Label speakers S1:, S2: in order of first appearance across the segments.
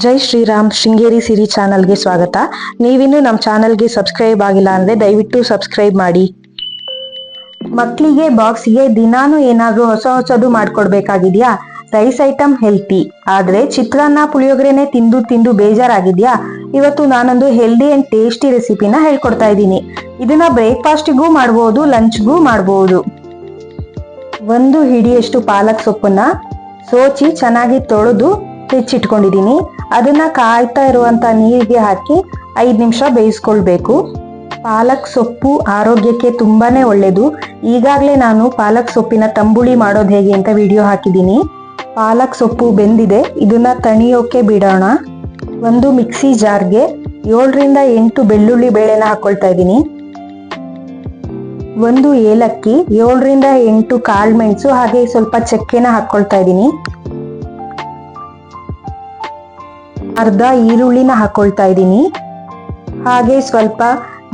S1: ಜೈ ಶ್ರೀರಾಮ್ ಶೃಂಗೇರಿ ಸಿರಿ ಚಾನಲ್ಗೆ ಸ್ವಾಗತ. ನೀವಿನ್ನೂ ನಮ್ಮ ಚಾನಲ್ಗೆ ಸಬ್ಸ್ಕ್ರೈಬ್ ಆಗಿಲ್ಲ ಅಂದರೆ ದಯವಿಟ್ಟು ಸಬ್ಸ್ಕ್ರೈಬ್ ಮಾಡಿ. ಮಕ್ಕಳಿಗೆ ಬಾಕ್ಸ್ಗೆ ದಿನಾನು ಏನಾದರೂ ಹೊಸದು ಮಾಡ್ಕೊಡ್ಬೇಕಾಗಿದ್ಯಾ? ರೈಸ್ ಐಟಮ್ ಹೆಲ್ತಿ, ಆದರೆ ಚಿತ್ರಾನ್ನ ಪುಳಿಯೋಗರೆನೆ ತಿಂದು ತಿಂದು ಬೇಜಾರಾಗಿದ್ಯಾ? ಇವತ್ತು ನಾನೊಂದು ಹೆಲ್ದಿ ಆ್ಯಂಡ್ ಟೇಸ್ಟಿ ರೆಸಿಪಿನ ಹೇಳ್ಕೊಡ್ತಾ ಇದ್ದೀನಿ. ಇದನ್ನ ಬ್ರೇಕ್ಫಾಸ್ಟಿಗೂ ಮಾಡ್ಬೋದು, ಲಂಚ್ಗೂ ಮಾಡ್ಬೋದು. ಒಂದು ಹಿಡಿಯಷ್ಟು ಪಾಲಕ್ ಸೊಪ್ಪನ್ನ ಸೋಚಿ ಚೆನ್ನಾಗಿ ತೊಳೆದು ಹೆಚ್ಚಿಟ್ಕೊಂಡಿದ್ದೀನಿ. ಅದನ್ನ ಕಾಯ್ತಾ ಇರುವಂತ ನೀರಿಗೆ ಹಾಕಿ 5 ನಿಮಿಷ ಬೇಯಿಸ್ಕೊಳ್ಬೇಕು. ಪಾಲಕ್ ಸೊಪ್ಪು ಆರೋಗ್ಯಕ್ಕೆ ತುಂಬಾನೇ ಒಳ್ಳೆಯದು. ಈಗಾಗಲೇ ನಾನು ಪಾಲಕ್ ಸೊಪ್ಪಿನ ತಂಬುಳಿ ಮಾಡೋದು ಹೇಗೆ ಅಂತ ವಿಡಿಯೋ ಹಾಕಿದ್ದೀನಿ. ಪಾಲಕ್ ಸೊಪ್ಪು ಬೆಂದಿದೆ, ಇದನ್ನ ತಣಿಯೋಕೆ ಬಿಡೋಣ. ಒಂದು ಮಿಕ್ಸಿ ಜಾರ್ಗೆ 7 ರಿಂದ 8 ಬೆಳ್ಳುಳ್ಳಿ ಬೇಳೆನ ಹಾಕೊಳ್ತಾ ಇದ್ದೀನಿ. ಒಂದು ಏಲಕ್ಕಿ, 7 ರಿಂದ 8 ಕಾಳುಮೆಣಸು, ಹಾಗೆ ಸ್ವಲ್ಪ ಚಕ್ಕೆನ ಹಾಕೊಳ್ತಾ ಇದ್ದೀನಿ. ಅರ್ಧ ಈರುಳ್ಳಿನ ಹಾಕೊಳ್ತಾ ಇದ್ದೀನಿ. ಹಾಗೆ ಸ್ವಲ್ಪ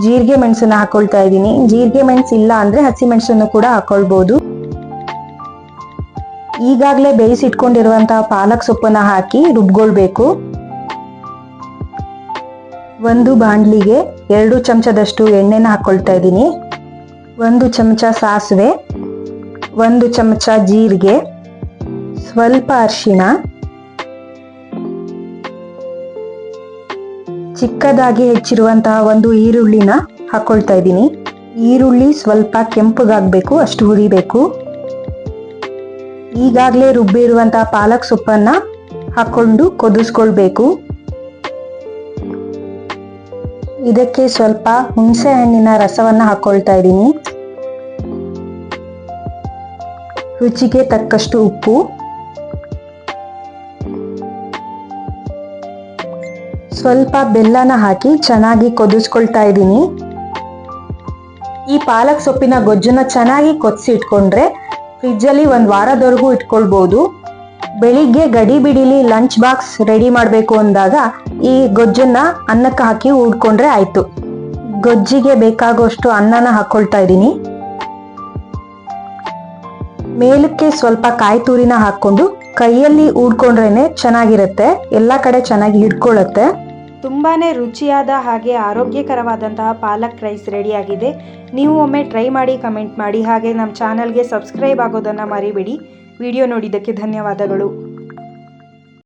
S1: ಜೀರಿಗೆ ಮೆಣಸನ್ನ ಹಾಕೊಳ್ತಾ ಇದ್ದೀನಿ. ಜೀರಿಗೆ ಮೆಣಸು ಇಲ್ಲ ಅಂದ್ರೆ ಹಸಿ ಮೆಣಸನ್ನು ಕೂಡ ಹಾಕೊಳ್ಬಹುದು. ಈಗಾಗಲೇ ಬೇಯಿಸಿಟ್ಕೊಂಡಿರುವಂತಹ ಪಾಲಕ್ ಸೊಪ್ಪನ್ನ ಹಾಕಿ ರುಬ್ಕೊಳ್ಬೇಕು. ಒಂದು ಬಾಣಲಿಗೆ 2 ಚಮಚದಷ್ಟು ಎಣ್ಣೆನ ಹಾಕೊಳ್ತಾ ಇದ್ದೀನಿ. 1 ಚಮಚ ಸಾಸಿವೆ, 1 ಚಮಚ ಜೀರಿಗೆ, ಸ್ವಲ್ಪ ಅರಿಶಿಣ, ಚಿಕ್ಕದಾಗಿ ಹೆಚ್ಚಿರುವಂತಹ ಒಂದು ಈರುಳ್ಳಿನ ಹಾಕೊಳ್ತಾ ಇದ್ದೀನಿ. ಈರುಳ್ಳಿ ಸ್ವಲ್ಪ ಕೆಂಪಗಾಗಬೇಕು, ಅಷ್ಟು ಹುರಿಬೇಕು. ಈಗಾಗಲೇ ರುಬ್ಬಿರುವಂತಹ ಪಾಲಕ್ ಸೊಪ್ಪನ್ನ ಹಾಕೊಂಡು ಕುದಿಸ್ಕೊಳ್ಬೇಕು. ಇದಕ್ಕೆ ಸ್ವಲ್ಪ ಹುಣಸೆ ಹಣ್ಣಿನ ರಸವನ್ನ ಹಾಕೊಳ್ತಾ ಇದ್ದೀನಿ. ರುಚಿಗೆ ತಕ್ಕಷ್ಟು ಉಪ್ಪು, ಸ್ವಲ್ಪ ಬೆಲ್ಲನ ಹಾಕಿ ಚೆನ್ನಾಗಿ ಕುದಿಸ್ಕೊಳ್ತಾ ಇದ್ದೀನಿ. ಈ ಪಾಲಕ್ ಸೊಪ್ಪಿನ ಗೊಜ್ಜನ್ನ ಚೆನ್ನಾಗಿ ಕೊದಿಸಿ ಇಟ್ಕೊಂಡ್ರೆ ಫ್ರಿಜ್ಜಲ್ಲಿ 1 ವಾರದವರೆಗೂ ಇಟ್ಕೊಳ್ಬಹುದು. ಬೆಳಿಗ್ಗೆ ಗಡಿ ಬಿಡಿಲಿ ಲಂಚ್ ಬಾಕ್ಸ್ ರೆಡಿ ಮಾಡಬೇಕು ಅಂದಾಗ ಈ ಗೊಜ್ಜನ್ನ ಅನ್ನಕ್ಕೆ ಹಾಕಿ ಉಡ್ಕೊಂಡ್ರೆ ಆಯ್ತು. ಗೊಜ್ಜಿಗೆ ಬೇಕಾಗುವಷ್ಟು ಅನ್ನನ ಹಾಕೊಳ್ತಾ ಇದ್ದೀನಿ. ಮೇಲಕ್ಕೆ ಸ್ವಲ್ಪ ಕಾಯಿ ತುರಿನ ಹಾಕೊಂಡು ಕೈಯಲ್ಲಿ ಊಡ್ಕೊಂಡ್ರೇನೆ ಚೆನ್ನಾಗಿರುತ್ತೆ, ಎಲ್ಲ ಕಡೆ ಚೆನ್ನಾಗಿ ಹಿಡ್ಕೊಳ್ಳುತ್ತೆ.
S2: ತುಂಬಾನೇ ರುಚಿಯಾದ ಹಾಗೆ ಆರೋಗ್ಯಕರವಾದಂತಹ ಪಾಲಕ್ ರೈಸ್ ರೆಡಿಯಾಗಿದೆ. ನೀವು ಒಮ್ಮೆ ಟ್ರೈ ಮಾಡಿ, ಕಮೆಂಟ್ ಮಾಡಿ, ಹಾಗೆ ನಮ್ಮ ಚಾನಲ್ಗೆ ಸಬ್ಸ್ಕ್ರೈಬ್ ಆಗೋದನ್ನು ಮರಿಬೇಡಿ. ವಿಡಿಯೋ ನೋಡಿದ್ದಕ್ಕೆ ಧನ್ಯವಾದಗಳು.